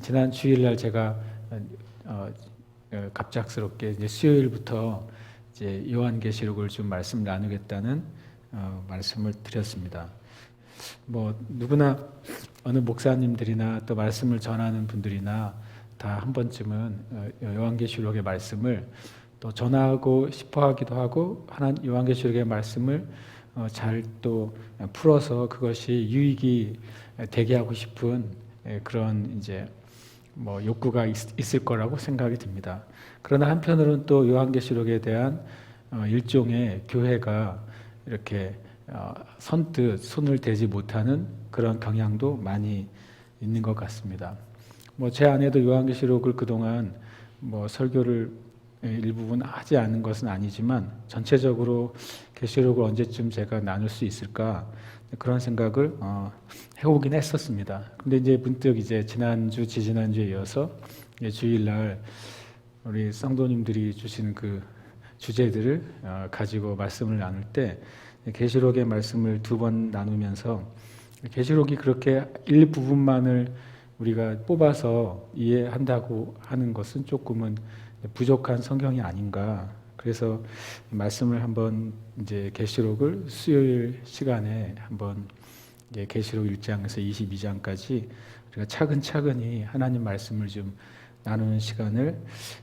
지난 주일날 제가 갑작스럽게 이제 수요일부터 이제 요한계시록을 좀 말씀 나누겠다는 말씀을 드렸습니다. 뭐 누구나 어느 목사님들이나 또 말씀을 전하는 분들이나 다 한 번쯤은 요한계시록의 말씀을 또 전하고 싶어하기도 하고 요한계시록의 말씀을 잘 또 풀어서 그것이 유익이 되게 하고 싶은 그런 이제 뭐 욕구가 있을 거라고 생각이 듭니다. 그러나 한편으로는 또 요한계시록에 대한 일종의 교회가 이렇게 선뜻 손을 대지 못하는 그런 경향도 많이 있는 것 같습니다. 뭐 제 아내도 요한계시록을 그동안 뭐 설교를 일부분 하지 않은 것은 아니지만 전체적으로 계시록을 언제쯤 제가 나눌 수 있을까 그런 생각을 해오긴 했었습니다. 근데 이제 문득 이제 지난주, 지지난주에 이어서 주일날 우리 성도님들이 주신 그 주제들을 가지고 말씀을 나눌 때 계시록의 말씀을 두 번 나누면서 계시록이 그렇게 일부분만을 우리가 뽑아서 이해한다고 하는 것은 조금은 부족한 성경이 아닌가. 그래서 말씀을 한번 이제 계시록을 수요일 시간에 한번 이제 계시록 1장에서 22장까지 우리가 차근차근히 하나님 말씀을 좀 나누는 시간을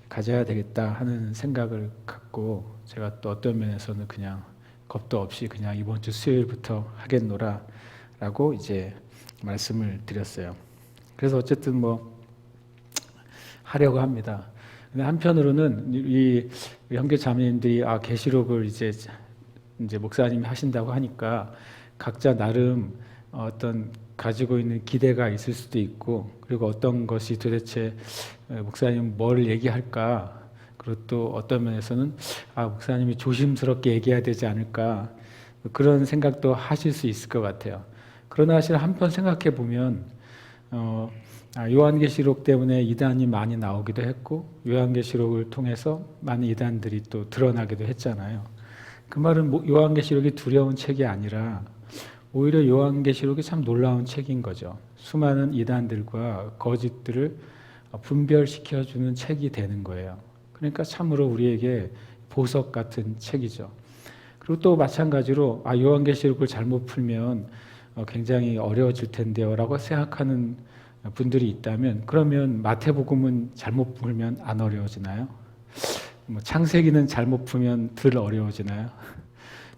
가져야 되겠다 하는 생각을 갖고 제가 또 어떤 면에서는 그냥 겁도 없이 그냥 이번 주 수요일부터 하겠노라 라고 이제 말씀을 드렸어요. 그래서 어쨌든 뭐 하려고 합니다. 근데 한편으로는 이 형제 자매님들이 계시록을 이제 목사님이 하신다고 하니까 각자 나름 어떤 가지고 있는 기대가 있을 수도 있고, 그리고 어떤 것이 도대체 목사님 뭘 얘기할까, 그리고 또 어떤 면에서는 목사님이 조심스럽게 얘기해야 되지 않을까, 그런 생각도 하실 수 있을 것 같아요. 그러나 사실 한편 생각해 보면 요한계시록 때문에 이단이 많이 나오기도 했고, 요한계시록을 통해서 많은 이단들이 또 드러나기도 했잖아요. 그 말은 요한계시록이 두려운 책이 아니라 오히려 요한계시록이 참 놀라운 책인 거죠. 수많은 이단들과 거짓들을 분별시켜주는 책이 되는 거예요. 그러니까 참으로 우리에게 보석 같은 책이죠. 그리고 또 마찬가지로 요한계시록을 잘못 풀면 굉장히 어려워질 텐데요 라고 생각하는 분들이 있다면, 그러면 마태복음은 잘못 풀면 안 어려워지나요? 뭐 창세기는 잘못 풀면 덜 어려워지나요?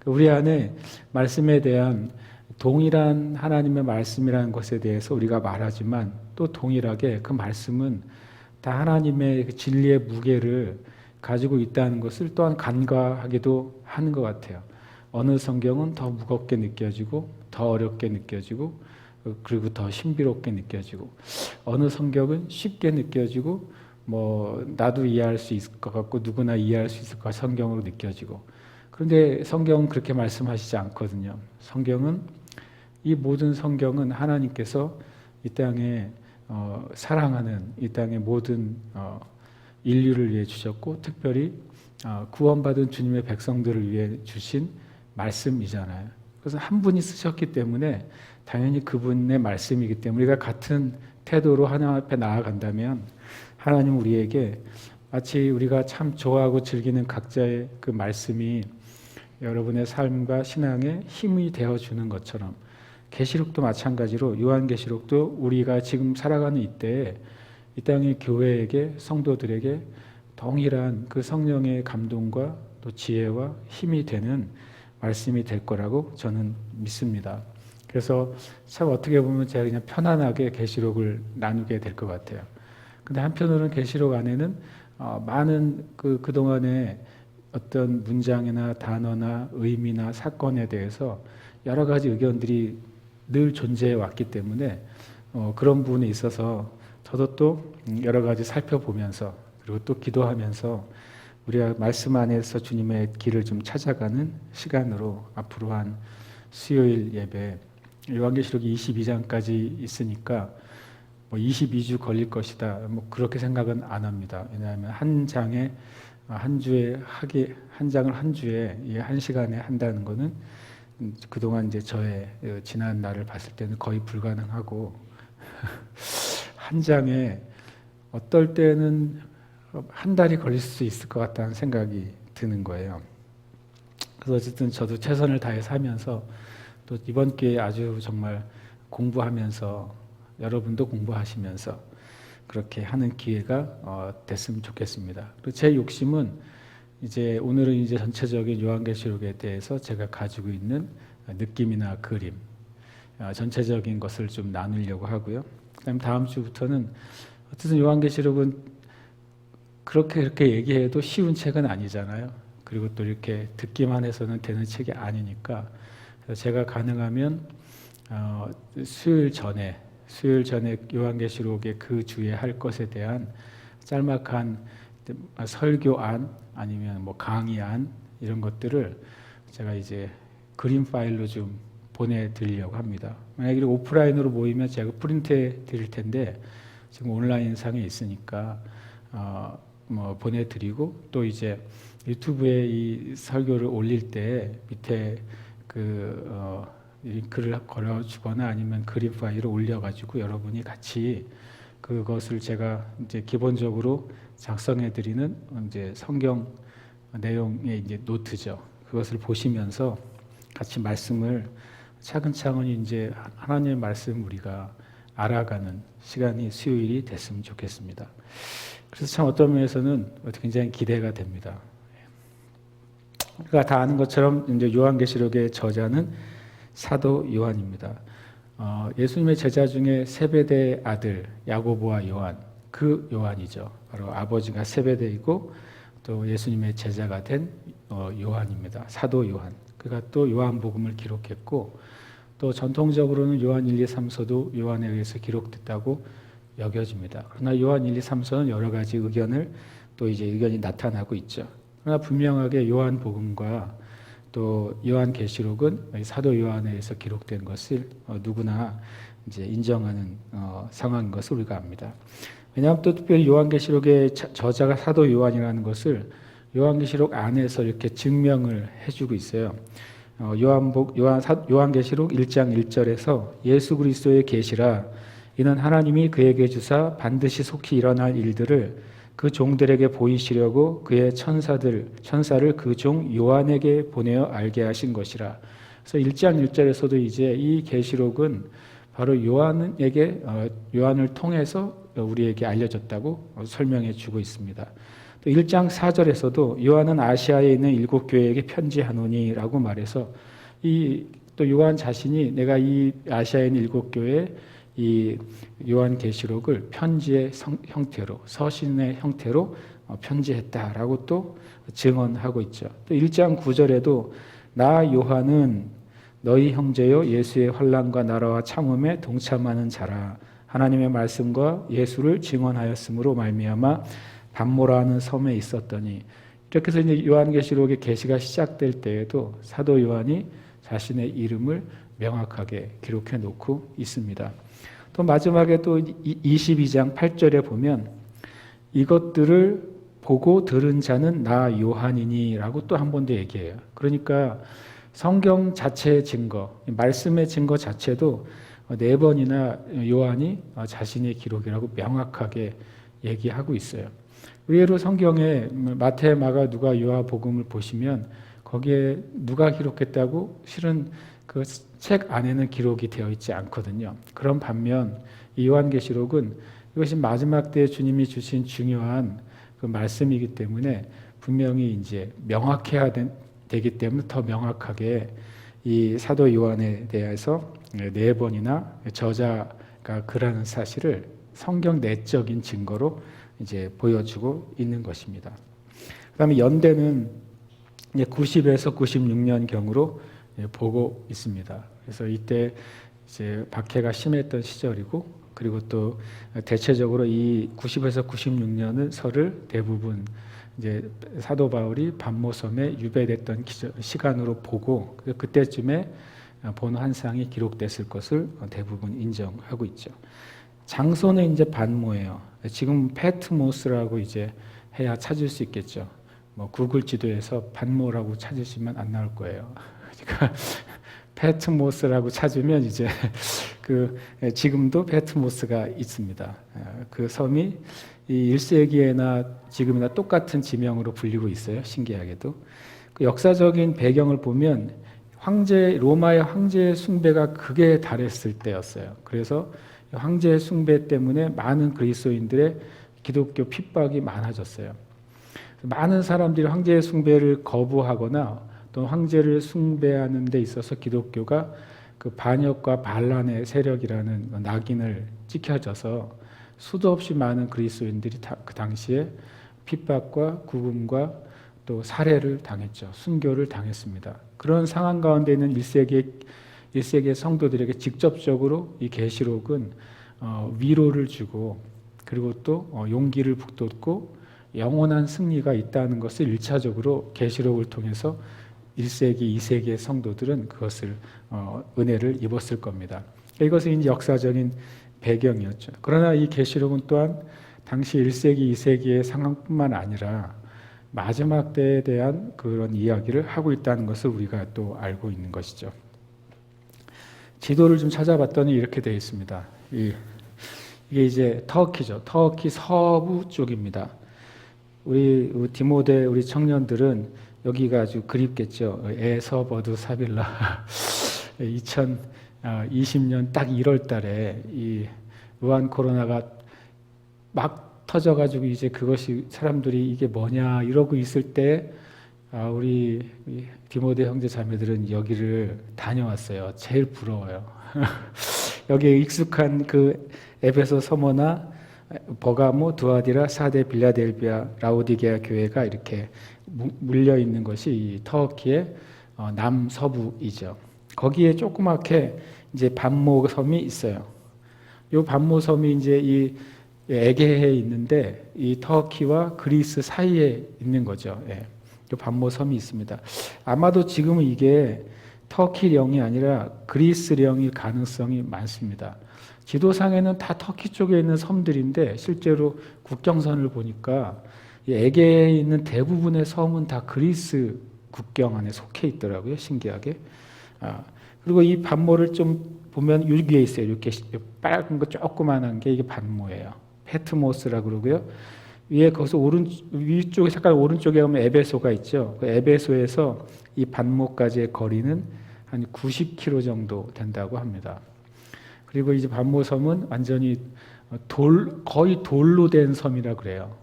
우리 안에 말씀에 대한 동일한 하나님의 말씀이라는 것에 대해서 우리가 말하지만 또 동일하게 그 말씀은 다 하나님의 진리의 무게를 가지고 있다는 것을 또한 간과하기도 하는 것 같아요. 어느 성경은 더 무겁게 느껴지고 더 어렵게 느껴지고 그리고 더 신비롭게 느껴지고, 어느 성경은 쉽게 느껴지고 뭐 나도 이해할 수 있을 것 같고 누구나 이해할 수 있을 것 같은 성경으로 느껴지고, 그런데 성경은 그렇게 말씀하시지 않거든요. 이 모든 성경은 하나님께서 이 땅에 사랑하는 이 땅의 모든 인류를 위해 주셨고, 특별히 구원받은 주님의 백성들을 위해 주신 말씀이잖아요. 그래서 한 분이 쓰셨기 때문에 당연히 그분의 말씀이기 때문에 우리가 같은 태도로 하나님 앞에 나아간다면 하나님 우리에게 마치 우리가 참 좋아하고 즐기는 각자의 그 말씀이 여러분의 삶과 신앙에 힘이 되어주는 것처럼, 계시록도 마찬가지로 요한계시록도 우리가 지금 살아가는 이때에 이 땅의 교회에게, 성도들에게 동일한 그 성령의 감동과 또 지혜와 힘이 되는 말씀이 될 거라고 저는 믿습니다. 그래서 참 어떻게 보면 제가 그냥 편안하게 계시록을 나누게 될 것 같아요. 근데 한편으로는 계시록 안에는 많은 그동안의 어떤 문장이나 단어나 의미나 사건에 대해서 여러 가지 의견들이 늘 존재해 왔기 때문에 그런 부분에 있어서 저도 또 여러 가지 살펴보면서 그리고 또 기도하면서 우리가 말씀 안에서 주님의 길을 좀 찾아가는 시간으로 앞으로 한 수요일 예배, 요한계시록이 22장까지 있으니까 뭐 22주 걸릴 것이다, 뭐 그렇게 생각은 안 합니다. 왜냐하면 한 장에 한 주에 한 장을 한 주에 한 시간에 한다는 거는 그동안 이제 저의 지난 날을 봤을 때는 거의 불가능하고 한 장에 어떨 때는 한 달이 걸릴 수 있을 것 같다는 생각이 드는 거예요. 그래서 어쨌든 저도 최선을 다해서 하면서 또 이번 기회에 아주 정말 공부하면서 여러분도 공부하시면서 그렇게 하는 기회가 됐으면 좋겠습니다. 그리고 제 욕심은 이제 오늘은 이제 전체적인 요한계시록에 대해서 제가 가지고 있는 느낌이나 그림, 전체적인 것을 좀 나누려고 하고요. 그다음 다음 주부터는 어쨌든 요한계시록은 그렇게 얘기해도 쉬운 책은 아니잖아요. 그리고 또 이렇게 듣기만 해서는 되는 책이 아니니까 그래서 제가 가능하면 수요일 전에 요한계시록의 그 주에 할 것에 대한 짤막한 설교안 아니면 뭐 강의안 이런 것들을 제가 이제 그림 파일로 좀 보내드리려고 합니다. 만약에 오프라인으로 모이면 제가 프린트해 드릴 텐데 지금 온라인 상에 있으니까 뭐 보내드리고 또 이제 유튜브에 이 설교를 올릴 때 밑에 링크를 걸어주거나 아니면 그림 파일을 올려가지고 여러분이 같이 그것을 제가 이제 기본적으로 작성해드리는 이제 성경 내용의 이제 노트죠. 그것을 보시면서 같이 말씀을 차근차근 이제 하나님의 말씀 우리가 알아가는 시간이 수요일이 됐으면 좋겠습니다. 그래서 참 어떤 면에서는 굉장히 기대가 됩니다. 우리가 다 아는 것처럼 이제 요한계시록의 저자는 사도 요한입니다. 예수님의 제자 중에 세베대의 아들 야고보와 요한, 그 요한이죠. 바로 아버지가 세베대이고 또 예수님의 제자가 된 요한입니다. 사도 요한. 그가 또 요한복음을 기록했고 또 전통적으로는 요한 1, 2, 3서도 요한에 의해서 기록됐다고 여겨집니다. 그러나 요한 1, 2, 3서는 여러 가지 의견이 나타나고 있죠. 그러나 분명하게 요한복음과 또 요한계시록은 사도 요한에 의해서 기록된 것을 누구나 이제 인정하는 상황인 것을 우리가 압니다. 왜냐하면 또 특별히 요한계시록의 저자가 사도 요한이라는 것을 요한계시록 안에서 이렇게 증명을 해주고 있어요. 요한계시록 1장 1절에서 예수 그리스도의 계시라 이는 하나님이 그에게 주사 반드시 속히 일어날 일들을 그 종들에게 보이시려고 그의 천사를 그 종 요한에게 보내어 알게 하신 것이라. 그래서 1장 1절에서도 이제 이 계시록은 바로 요한을 통해서 우리에게 알려졌다고 설명해 주고 있습니다. 또 1장 4절에서도 요한은 아시아에 있는 7교회에게 편지하노니라고 말해서 또 요한 자신이 내가 이 아시아에 있는 7교회에 이 요한계시록을 편지의 형태로 서신의 형태로 편지했다라고 또 증언하고 있죠. 또 1장 9절에도 나 요한은 너희 형제요 예수의 환난과 나라와 참음에 동참하는 자라 하나님의 말씀과 예수를 증언하였으므로 말미암아 반모라는 섬에 있었더니 이렇게 해서 이제 요한계시록의 계시가 시작될 때에도 사도 요한이 자신의 이름을 명확하게 기록해 놓고 있습니다. 또 마지막에 또 22장 8절에 보면 이것들을 보고 들은 자는 나 요한이니라고 또 한 번 더 얘기해요. 그러니까 성경 자체의 증거, 말씀의 증거 자체도 4번이나 요한이 자신의 기록이라고 명확하게 얘기하고 있어요. 의외로 성경에 마태, 마가, 누가, 요한복음을 보시면 거기에 누가 기록했다고 실은 그 책 안에는 기록이 되어 있지 않거든요. 그런 반면 이 요한계시록은 이것이 마지막 때 주님이 주신 중요한 그 말씀이기 때문에 분명히 이제 명확해야 되기 때문에 더 명확하게 이 사도 요한에 대해서 4번이나 저자가 그라는 사실을 성경 내적인 증거로 이제 보여주고 있는 것입니다. 그다음에 연대는 이제 90에서 96년 경으로 보고 있습니다. 그래서 이때 이제 박해가 심했던 시절이고, 그리고 또 대체적으로 이 90에서 96년은 설을 대부분 이제 사도 바울이 반모섬에 유배됐던 시간으로 보고 그때쯤에 본 환상이 기록됐을 것을 대부분 인정하고 있죠. 장소는 이제 반모예요. 지금 패트모스라고 이제 해야 찾을 수 있겠죠. 뭐 구글 지도에서 반모라고 찾으시면 안 나올 거예요. 그러니까 페트모스라고 찾으면 이제 지금도 페트모스가 있습니다. 그 섬이 이 1세기에나 지금이나 똑같은 지명으로 불리고 있어요. 신기하게도. 그 역사적인 배경을 보면 로마의 황제 숭배가 극에 달했을 때였어요. 그래서 황제 숭배 때문에 많은 그리스도인들의 기독교 핍박이 많아졌어요. 많은 사람들이 황제 숭배를 거부하거나 또 황제를 숭배하는 데 있어서 기독교가 그 반역과 반란의 세력이라는 낙인을 찍혀져서 수도 없이 많은 그리스도인들이 그 당시에 핍박과 구금과 또 살해를 당했죠. 순교를 당했습니다. 그런 상황 가운데 있는 1세기의 성도들에게 직접적으로 이 계시록은 위로를 주고 그리고 또 용기를 북돋고 영원한 승리가 있다는 것을 1차적으로 계시록을 통해서 1세기, 2세기의 성도들은 그것을 은혜를 입었을 겁니다. 이것은 이제 역사적인 배경이었죠. 그러나 이 계시록은 또한 당시 1세기, 2세기의 상황뿐만 아니라 마지막 때에 대한 그런 이야기를 하고 있다는 것을 우리가 또 알고 있는 것이죠. 지도를 좀 찾아봤더니 이렇게 되어 있습니다. 이게 이제 터키죠. 터키 서부 쪽입니다. 우리 디모데 우리 청년들은 여기가 아주 그립겠죠. 에서버두 사빌라 2020년 딱 1월 달에 이 우한 코로나가 막 터져가지고 이제 그것이 사람들이 이게 뭐냐 이러고 있을 때 우리 디모데 형제 자매들은 여기를 다녀왔어요. 제일 부러워요. 여기에 익숙한 그 에베소 서머나 버가모, 두아디라, 사데, 빌라델비아, 라오디게아 교회가 이렇게 물려 있는 것이 이 터키의 남서부이죠. 거기에 조그맣게 이제 반모 섬이 있어요. 이 반모 섬이 이제 이 에게해에 있는데 이 터키와 그리스 사이에 있는 거죠. 이 반모 섬이 있습니다. 아마도 지금은 이게 터키령이 아니라 그리스령일 가능성이 많습니다. 지도상에는 다 터키 쪽에 있는 섬들인데 실제로 국경선을 보니까 에게해에 있는 대부분의 섬은 다 그리스 국경 안에 속해 있더라고요. 신기하게. 그리고 이 반모를 좀 보면 여기에 있어요. 이렇게 빨간 거 조그만한 게 이게 반모예요. 페트모스라고 그러고요. 위에 거기서 위쪽에 잠깐 오른쪽에 보면 에베소가 있죠. 그 에베소에서 이 반모까지의 거리는 한 90km 정도 된다고 합니다. 그리고 이제 반모 섬은 완전히 거의 돌로 된 섬이라 그래요.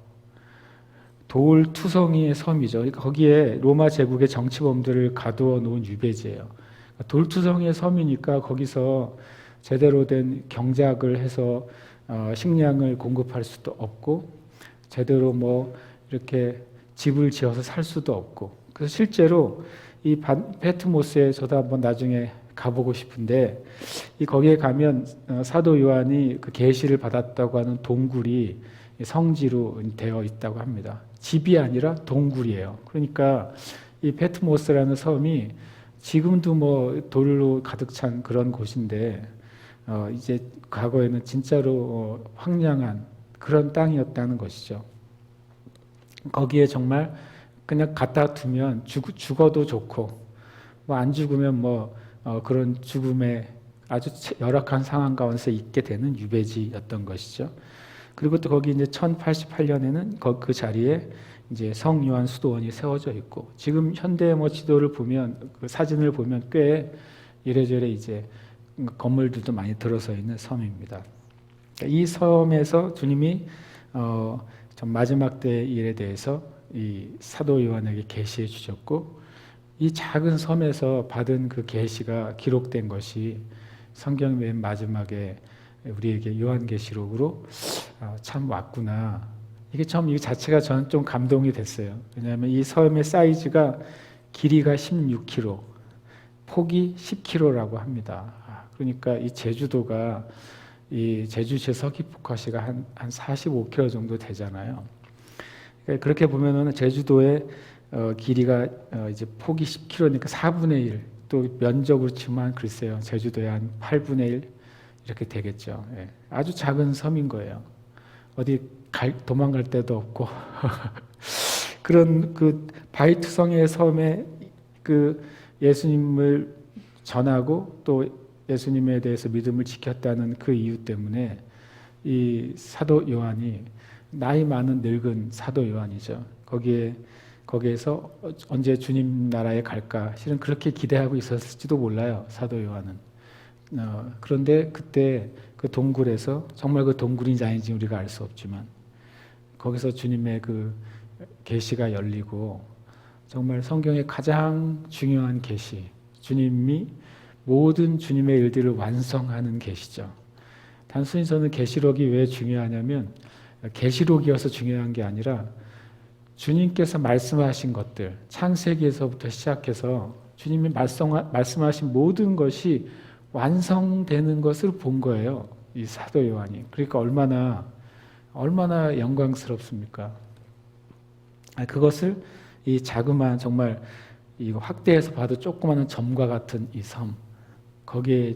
돌 투성이의 섬이죠. 그러니까 거기에 로마 제국의 정치범들을 가두어 놓은 유배지예요. 돌 투성이의 섬이니까 거기서 제대로 된 경작을 해서 식량을 공급할 수도 없고 제대로 뭐 이렇게 집을 지어서 살 수도 없고 그래서 실제로 이 페트모스에 저도 한번 나중에 가보고 싶은데 거기에 가면 사도 요한이 그 계시를 받았다고 하는 동굴이 성지로 되어 있다고 합니다. 집이 아니라 동굴이에요. 그러니까 이 페트모스라는 섬이 지금도 뭐 돌로 가득 찬 그런 곳인데 이제 과거에는 진짜로 황량한 그런 땅이었다는 것이죠. 거기에 정말 그냥 갖다 두면 죽어도 좋고 뭐 안 죽으면 뭐 그런 죽음의 아주 열악한 상황 가운데서 있게 되는 유배지였던 것이죠. 그리고 또 거기 이제 1088년에는 그 자리에 이제 성 요한 수도원이 세워져 있고 지금 현대 뭐 지도를 보면 그 사진을 보면 꽤 이래저래 이제 건물들도 많이 들어서 있는 섬입니다. 이 섬에서 주님이 전 마지막 때의 일에 대해서 이 사도 요한에게 계시해 주셨고 이 작은 섬에서 받은 그 계시가 기록된 것이 성경 맨 마지막에 우리에게 요한계시록으로 참 왔구나. 이게 처음 이 자체가 저는 좀 감동이 됐어요. 왜냐하면 이 섬의 사이즈가 길이가 16km, 폭이 10km라고 합니다. 그러니까 이 제주도가 이 제주시 서귀포까지가 한 45km 정도 되잖아요. 그렇게 보면은 제주도의 길이가 이제 폭이 10km니까 4분의 1, 또 면적으로 치면 글쎄요, 제주도의 한 8분의 1 이렇게 되겠죠. 예. 아주 작은 섬인 거예요. 어디 도망갈 데도 없고 그런 그 바위투성이의 섬에 그 예수님을 전하고 또 예수님에 대해서 믿음을 지켰다는 그 이유 때문에 이 사도 요한이 나이 많은 늙은 사도 요한이죠. 거기에서 언제 주님 나라에 갈까 실은 그렇게 기대하고 있었을지도 몰라요. 사도 요한은. 그런데 그때 그 동굴에서 정말 그 동굴인지 아닌지 우리가 알 수 없지만 거기서 주님의 그 계시가 열리고 정말 성경의 가장 중요한 계시, 주님이 모든 주님의 일들을 완성하는 계시죠. 단순히 저는 계시록이 왜 중요하냐면 계시록이어서 중요한 게 아니라 주님께서 말씀하신 것들, 창세기에서부터 시작해서 주님이 말씀하신 모든 것이 완성되는 것을 본 거예요. 이 사도 요한이. 그러니까 얼마나 영광스럽습니까? 그것을 이 자그마한 정말 이거 확대해서 봐도 조그마한 점과 같은 이 섬, 거기에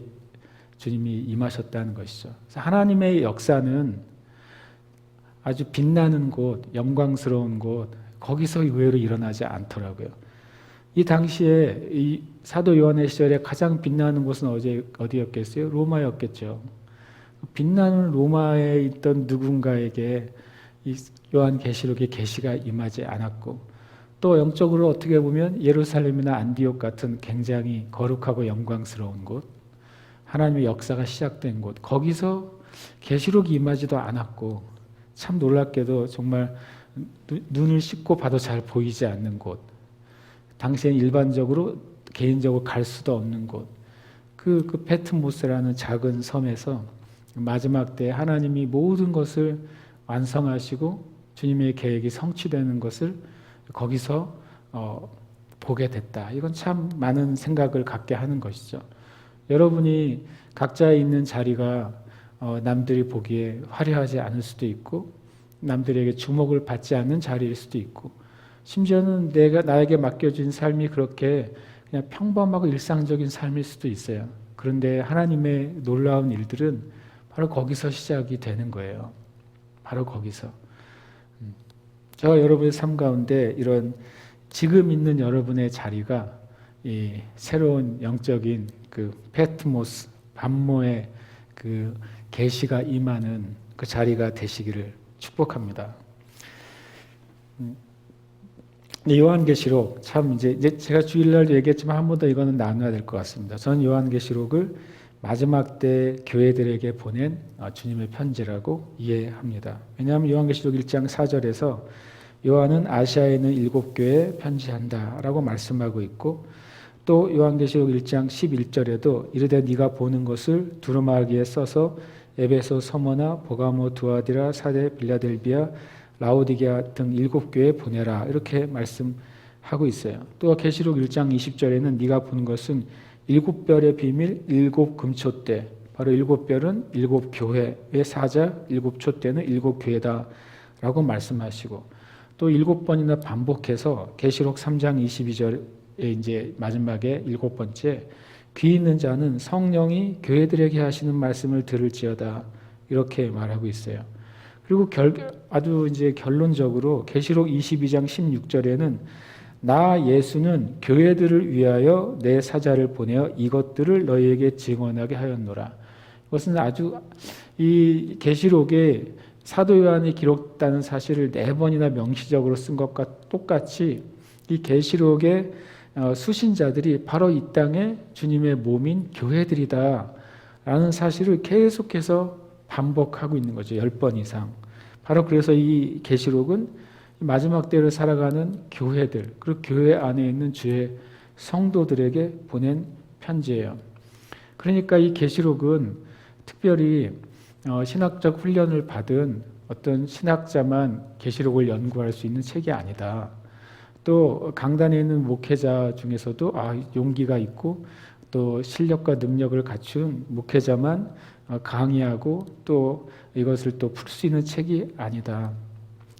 주님이 임하셨다는 것이죠. 그래서 하나님의 역사는 아주 빛나는 곳, 영광스러운 곳, 거기서 의외로 일어나지 않더라고요. 이 당시에 이 사도 요한의 시절에 가장 빛나는 곳은 어디였겠어요? 로마였겠죠. 빛나는 로마에 있던 누군가에게 이 요한계시록의 계시가 임하지 않았고 또 영적으로 어떻게 보면 예루살렘이나 안디옥 같은 굉장히 거룩하고 영광스러운 곳, 하나님의 역사가 시작된 곳, 거기서 계시록이 임하지도 않았고 참 놀랍게도 정말 눈을 씻고 봐도 잘 보이지 않는 곳, 당시엔 일반적으로 개인적으로 갈 수도 없는 곳, 그 페트모스라는 작은 섬에서 마지막 때 하나님이 모든 것을 완성하시고 주님의 계획이 성취되는 것을 거기서 보게 됐다. 이건 참 많은 생각을 갖게 하는 것이죠. 여러분이 각자 있는 자리가 남들이 보기에 화려하지 않을 수도 있고 남들에게 주목을 받지 않는 자리일 수도 있고 심지어는 나에게 맡겨진 삶이 그렇게 그냥 평범하고 일상적인 삶일 수도 있어요. 그런데 하나님의 놀라운 일들은 바로 거기서 시작이 되는 거예요. 바로 거기서. 저와 여러분의 삶 가운데 이런 지금 있는 여러분의 자리가 이 새로운 영적인 그 페트모스, 반모의 그 계시가 임하는 그 자리가 되시기를 축복합니다. 요한계시록 참 이제 제가 주일날도 얘기했지만 한 번 더 이거는 나눠야 될 것 같습니다. 저는 요한계시록을 마지막 때 교회들에게 보낸 주님의 편지라고 이해합니다. 왜냐하면 요한계시록 1장 4절에서 요한은 아시아에 있는 7교회에 편지한다 라고 말씀하고 있고 또 요한계시록 1장 11절에도 이르되 네가 보는 것을 두루마기에 써서 에베소, 서머나, 보가모, 두아디라, 사데, 빌라델비아, 라오디게아 등 7교회에 보내라 이렇게 말씀하고 있어요. 또 계시록 1장 20절에는 네가 본 것은 7별의 비밀, 7금초대, 바로 7별은 7교회의 사자, 7촛대는 7교회다 라고 말씀하시고 또 7번이나 반복해서 계시록 3장 22절에 이제 마지막에 7번째 귀 있는 자는 성령이 교회들에게 하시는 말씀을 들을지어다 이렇게 말하고 있어요. 그리고 아주 이제 결론적으로 계시록 22장 16절에는 나 예수는 교회들을 위하여 내 사자를 보내어 이것들을 너희에게 증언하게 하였노라. 이것은 아주 이 계시록에 사도 요한이 기록했다는 사실을 4번이나 명시적으로 쓴 것과 똑같이 이 계시록의 수신자들이 바로 이 땅에 주님의 몸인 교회들이다 라는 사실을 계속해서 반복하고 있는 거죠. 10번 이상. 바로 그래서 이 계시록은 마지막 때를 살아가는 교회들, 그리고 교회 안에 있는 주의 성도들에게 보낸 편지예요. 그러니까 이 계시록은 특별히 신학적 훈련을 받은 어떤 신학자만 계시록을 연구할 수 있는 책이 아니다. 또 강단에 있는 목회자 중에서도 용기가 있고 또 실력과 능력을 갖춘 목회자만 강의하고 또 이것을 또 풀 수 있는 책이 아니다.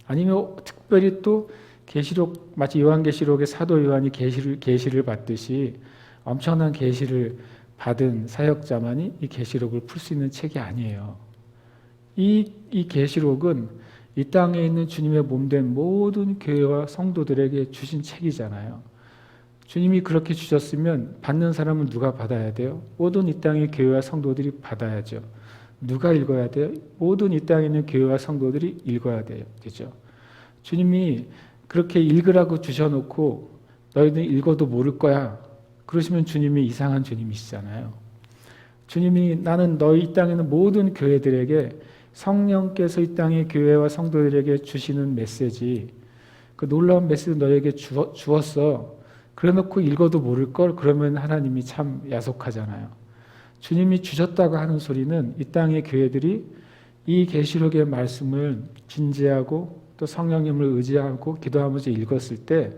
아니면 특별히 또 계시록 마치 요한계시록의 사도 요한이 계시를 받듯이 엄청난 계시를 받은 사역자만이 이 계시록을 풀 수 있는 책이 아니에요. 이 계시록은 이 땅에 있는 주님의 몸된 모든 교회와 성도들에게 주신 책이잖아요. 주님이 그렇게 주셨으면 받는 사람은 누가 받아야 돼요? 모든 이 땅의 교회와 성도들이 받아야죠. 누가 읽어야 돼요? 모든 이 땅에 있는 교회와 성도들이 읽어야 되죠. 주님이 그렇게 읽으라고 주셔놓고 너희들 읽어도 모를 거야. 그러시면 주님이 이상한 주님이시잖아요. 주님이 나는 너희 이 땅에 있는 모든 교회들에게 성령께서 이 땅의 교회와 성도들에게 주시는 메시지, 그 놀라운 메시지 너에게 주었어. 그래놓고 읽어도 모를 걸 그러면 하나님이 참 야속하잖아요. 주님이 주셨다고 하는 소리는 이 땅의 교회들이 이 계시록의 말씀을 진지하고 또 성령님을 의지하고 기도하면서 읽었을 때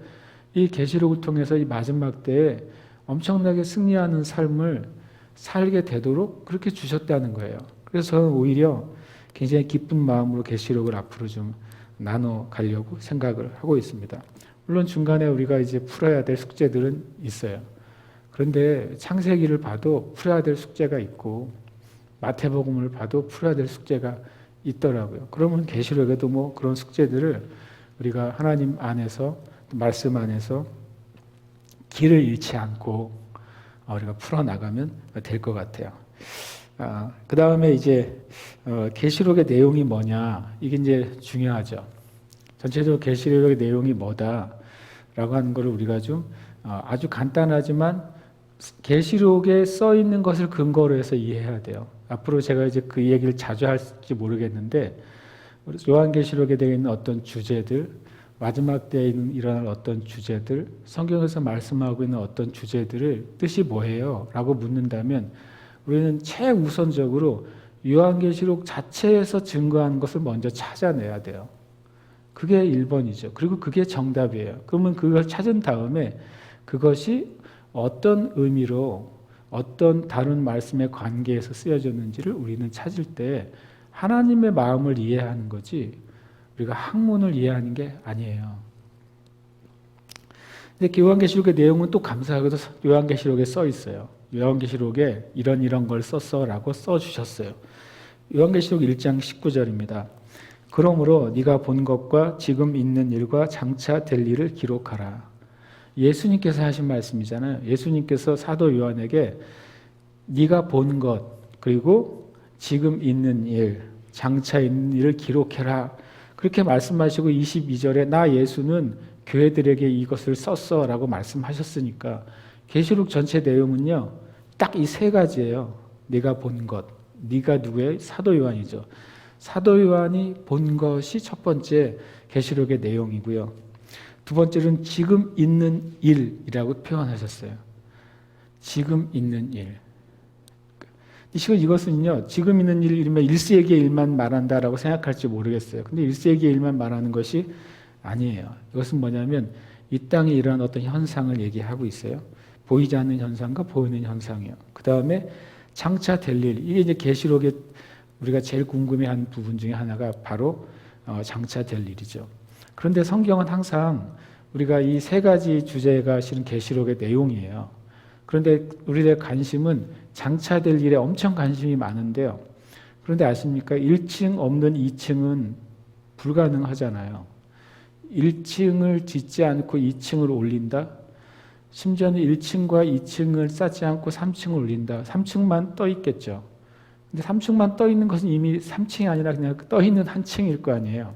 이 계시록을 통해서 이 마지막 때에 엄청나게 승리하는 삶을 살게 되도록 그렇게 주셨다는 거예요. 그래서 저는 오히려 굉장히 기쁜 마음으로 계시록을 앞으로 좀 나눠 가려고 생각을 하고 있습니다. 물론 중간에 우리가 이제 풀어야 될 숙제들은 있어요. 그런데 창세기를 봐도 풀어야 될 숙제가 있고 마태복음을 봐도 풀어야 될 숙제가 있더라고요. 그러면 계시록에도 뭐 그런 숙제들을 우리가 하나님 안에서 말씀 안에서 길을 잃지 않고 우리가 풀어나가면 될 것 같아요. 그 다음에 이제 계시록의 내용이 뭐냐, 이게 이제 중요하죠. 전체적으로 계시록의 내용이 뭐다라고 하는 것을 우리가 좀 아주 간단하지만 계시록에 써 있는 것을 근거로 해서 이해해야 돼요. 앞으로 제가 이제 그 얘기를 자주 할지 모르겠는데 요한계시록에 되어 있는 어떤 주제들, 마지막 때에 일어날 어떤 주제들, 성경에서 말씀하고 있는 어떤 주제들을 뜻이 뭐예요? 라고 묻는다면 우리는 최우선적으로 요한계시록 자체에서 증거하는 것을 먼저 찾아내야 돼요. 그게 1번이죠. 그리고 그게 정답이에요. 그러면 그걸 찾은 다음에 그것이 어떤 의미로 어떤 다른 말씀의 관계에서 쓰여졌는지를 우리는 찾을 때 하나님의 마음을 이해하는 거지 우리가 학문을 이해하는 게 아니에요. 근데 요한계시록의 내용은 또 감사하게도 요한계시록에 써 있어요. 요한계시록에 이런 걸 썼어라고 써주셨어요. 요한계시록 1장 19절입니다. 그러므로 네가 본 것과 지금 있는 일과 장차 될 일을 기록하라. 예수님께서 하신 말씀이잖아요. 예수님께서 사도 요한에게 네가 본 것 그리고 지금 있는 일, 장차 있는 일을 기록해라. 그렇게 말씀하시고 22절에 나 예수는 교회들에게 이것을 썼어라고 말씀하셨으니까 계시록 전체 내용은요. 딱 이 세 가지예요. 네가 본 것. 네가 누구예요? 사도 요한이죠. 사도 요한이 본 것이 첫 번째 계시록의 내용이고요. 두 번째는 지금 있는 일이라고 표현하셨어요. 지금 있는 일. 이것은요, 지금 있는 일이면 1세기의 일만 말한다라고 생각할지 모르겠어요. 근데 1세기의 일만 말하는 것이 아니에요. 이것은 뭐냐면 이 땅에 일어난 어떤 현상을 얘기하고 있어요. 보이지 않는 현상과 보이는 현상이요. 그 다음에 장차 될 일. 이게 이제 계시록에 우리가 제일 궁금해하는 부분 중에 하나가 바로 장차 될 일이죠. 그런데 성경은 항상 우리가 이 세 가지 주제가 실은 계시록의 내용이에요. 그런데 우리의 관심은 장차 될 일에 엄청 관심이 많은데요. 그런데 아십니까? 1층 없는 2층은 불가능하잖아요. 1층을 짓지 않고 2층을 올린다? 심지어는 1층과 2층을 쌓지 않고 3층을 올린다. 3층만 떠 있겠죠. 근데 3층만 떠 있는 것은 이미 3층이 아니라 그냥 떠 있는 한 층일 거 아니에요.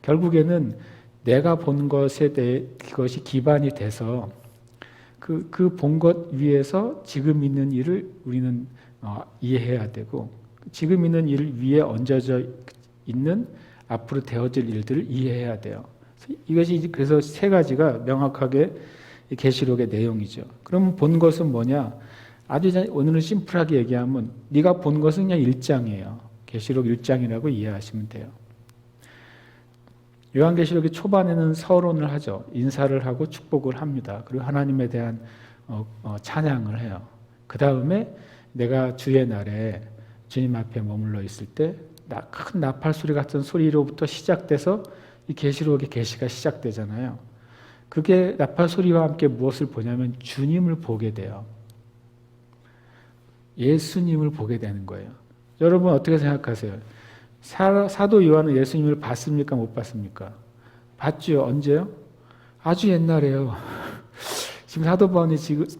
결국에는 내가 본 것에 대해 그것이 기반이 돼서 그 본 것 위에서 지금 있는 일을 우리는 이해해야 되고 지금 있는 일 위에 얹어져 있는 앞으로 되어질 일들을 이해해야 돼요. 이것이 그래서 세 가지가 명확하게 계시록의 내용이죠. 그럼 본 것은 뭐냐? 오늘은 심플하게 얘기하면 네가 본 것은 그냥 1장이에요. 계시록 1장이라고 이해하시면 돼요. 요한계시록의 초반에는 서론을 하죠. 인사를 하고 축복을 합니다. 그리고 하나님에 대한 찬양을 해요. 그 다음에 내가 주의 날에 주님 앞에 머물러 있을 때 큰 나팔 소리 같은 소리로부터 시작돼서 이 계시록의 계시가 시작되잖아요. 그게 나팔 소리와 함께 무엇을 보냐면 주님을 보게 돼요. 예수님을 보게 되는 거예요. 여러분 어떻게 생각하세요? 사도 요한은 예수님을 봤습니까? 못 봤습니까? 봤죠. 언제요? 아주 옛날에요. 지금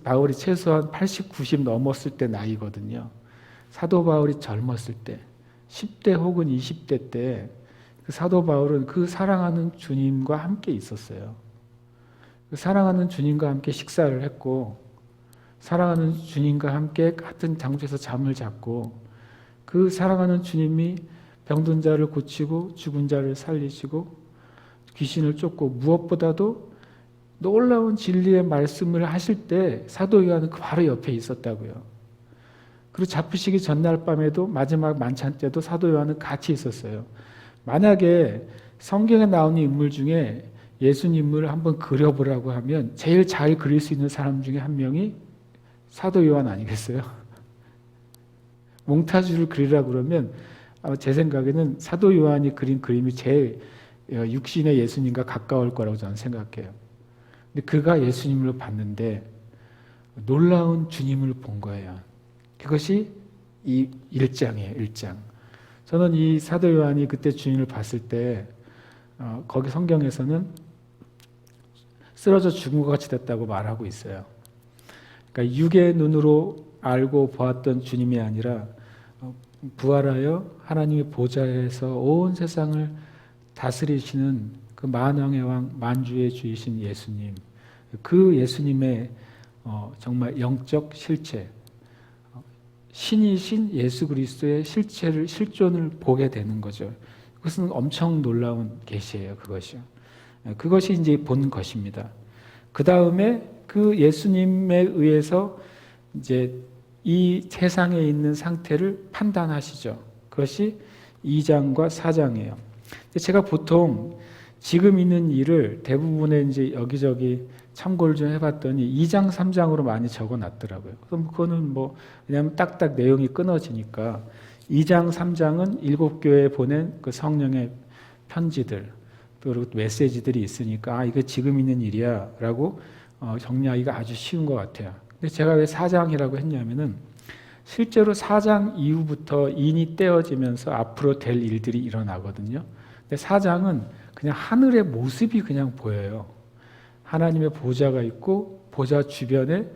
바울이 최소한 80, 90 넘었을 때 나이거든요. 사도 바울이 젊었을 때, 10대 혹은 20대 때 그 사도 바울은 그 사랑하는 주님과 함께 있었어요. 그 사랑하는 주님과 함께 식사를 했고, 사랑하는 주님과 함께 같은 장소에서 잠을 잤고, 그 사랑하는 주님이 병든 자를 고치고 죽은 자를 살리시고 귀신을 쫓고 무엇보다도 놀라운 진리의 말씀을 하실 때 사도 요한은 그 바로 옆에 있었다고요. 그리고 잡히시기 전날 밤에도 마지막 만찬 때도 사도 요한은 같이 있었어요. 만약에 성경에 나오는 인물 중에 예수님을 한번 그려보라고 하면 제일 잘 그릴 수 있는 사람 중에 한 명이 사도 요한 아니겠어요? 몽타주를 그리라고 그러면 제 생각에는 사도 요한이 그린 그림이 제일 육신의 예수님과 가까울 거라고 저는 생각해요. 근데 그가 예수님을 봤는데 놀라운 주님을 본 거예요. 그것이 이 1장이에요. 1장. 저는 이 사도 요한이 그때 주님을 봤을 때 거기 성경에서는 쓰러져 죽은 것 같이 됐다고 말하고 있어요. 그러니까 육의 눈으로 알고 보았던 주님이 아니라 부활하여 하나님의 보좌에서 온 세상을 다스리시는 그 만왕의 왕 만주의 주이신 예수님, 그 예수님의 정말 영적 실체, 신이신 예수 그리스도의 실존을 보게 되는 거죠. 그것은 엄청 놀라운 계시예요. 그것이 이제 본 것입니다. 그 다음에 그 예수님에 의해서 이제 이 세상에 있는 상태를 판단하시죠. 그것이 2장과 4장이에요. 제가 보통 지금 있는 일을 대부분의 이제 여기저기 참고를 좀 해봤더니 2장, 3장으로 많이 적어놨더라고요. 그럼 그거는 왜냐하면 딱딱 내용이 끊어지니까 2장, 3장은 7교회에 보낸 그 성령의 편지들, 그리고 메시지들이 있으니까 이거 지금 있는 일이야 라고 정리하기가 아주 쉬운 것 같아요. 근데 제가 왜 4장이라고 했냐면은 실제로 4장 이후부터 인이 떼어지면서 앞으로 될 일들이 일어나거든요. 근데 4장은 그냥 하늘의 모습이 그냥 보여요. 하나님의 보좌가 있고 보좌 주변에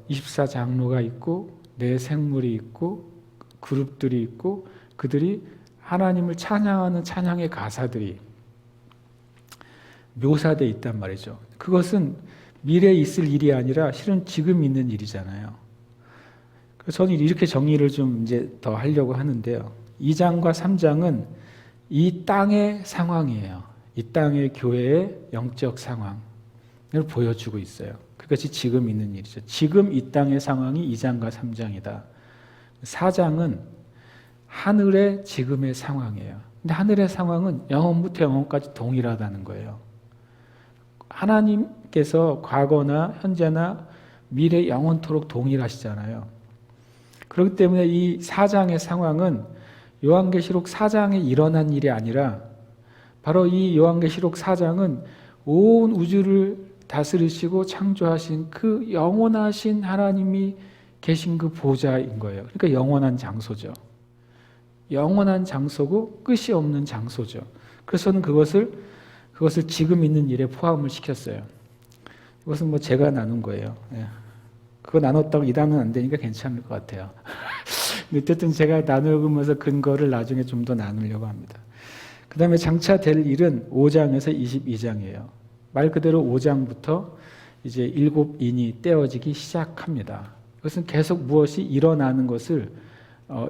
24장로가 있고 네 생물이 있고 그룹들이 있고 그들이 하나님을 찬양하는 찬양의 가사들이 묘사되어 있단 말이죠. 그것은 미래에 있을 일이 아니라 실은 지금 있는 일이잖아요. 그래서 저는 이렇게 정리를 좀 이제 더 하려고 하는데요. 2장과 3장은 이 땅의 상황이에요. 이 땅의 교회의 영적 상황을 보여주고 있어요. 그것이 지금 있는 일이죠. 지금 이 땅의 상황이 2장과 3장이다. 4장은 하늘의 지금의 상황이에요. 근데 하늘의 상황은 영원부터 영원까지 동일하다는 거예요. 하나님께서 과거나 현재나 미래 영원토록 동일하시잖아요. 그렇기 때문에 이 4장의 상황은 요한계시록 4장에 일어난 일이 아니라 바로 이 요한계시록 4장은 온 우주를 다스리시고 창조하신 그 영원하신 하나님이 계신 그 보좌인 거예요. 그러니까 영원한 장소죠. 영원한 장소고 끝이 없는 장소죠. 그래서 저는 그것을 지금 있는 일에 포함을 시켰어요. 이것은 제가 나눈 거예요. 그거 나눴다고 이단은 안 되니까 괜찮을 것 같아요. 어쨌든 제가 나누면서 근거를 나중에 좀 더 나누려고 합니다. 그 다음에 장차 될 일은 5장에서 22장이에요. 말 그대로 5장부터 이제 7인이 떼어지기 시작합니다. 그것은 계속 무엇이 일어나는 것을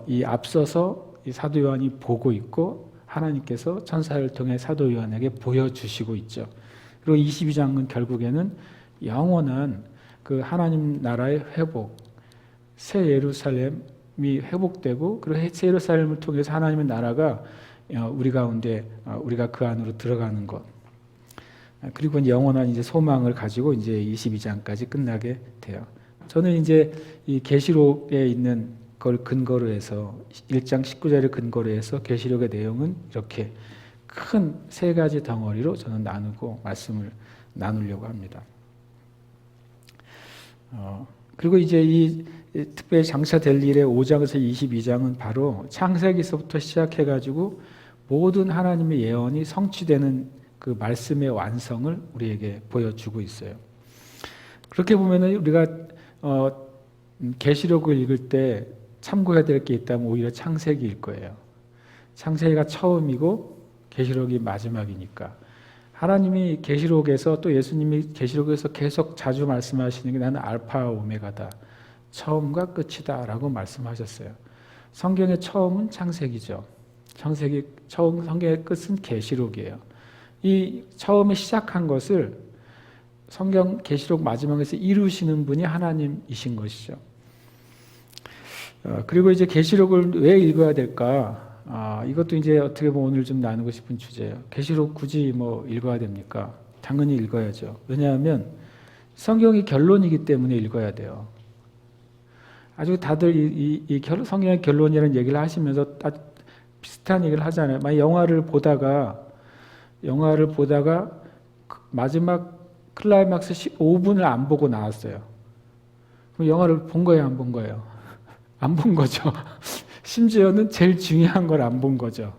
이 앞서서 이 사도 요한이 보고 있고 하나님께서 천사를 통해 사도 요한에게 보여주시고 있죠. 그리고 22장은 결국에는 영원한 그 하나님 나라의 회복, 새 예루살렘이 회복되고 그리고 새 예루살렘을 통해서 하나님의 나라가 우리 가운데 우리가 그 안으로 들어가는 것. 그리고 영원한 이제 소망을 가지고 이제 22장까지 끝나게 돼요. 저는 이제 이 계시록에 있는 걸 근거로 해서 1장 19절을 근거로 해서 계시록의 내용은 이렇게 큰 세 가지 덩어리로 저는 나누고 말씀을 나누려고 합니다. 그리고 이제 이 특별히 장차될 일의 5장에서 22장은 바로 창세기서부터 시작해가지고 모든 하나님의 예언이 성취되는 그 말씀의 완성을 우리에게 보여주고 있어요. 그렇게 보면은 우리가 계시록을 읽을 때 참고해야 될 게 있다면 오히려 창세기일 거예요. 창세기가 처음이고 계시록이 마지막이니까. 하나님이 계시록에서 또 예수님이 계시록에서 계속 자주 말씀하시는 게 나는 알파와 오메가다. 처음과 끝이다 라고 말씀하셨어요. 성경의 처음은 창세기죠. 창세기 처음, 성경의 끝은 계시록이에요. 이 처음에 시작한 것을 성경 계시록 마지막에서 이루시는 분이 하나님이신 것이죠. 그리고 이제 계시록을 왜 읽어야 될까? 이것도 이제 어떻게 보면 오늘 좀 나누고 싶은 주제예요. 계시록 굳이 뭐 읽어야 됩니까? 당연히 읽어야죠. 왜냐하면 성경이 결론이기 때문에 읽어야 돼요. 아주 다들 성경의 결론이라는 얘기를 하시면서 비슷한 얘기를 하잖아요. 만약 영화를 보다가 마지막 클라이막스 15분을 안 보고 나왔어요. 그럼 영화를 본 거예요, 안 본 거예요? 안 본 거죠. 심지어는 제일 중요한 걸 안 본 거죠.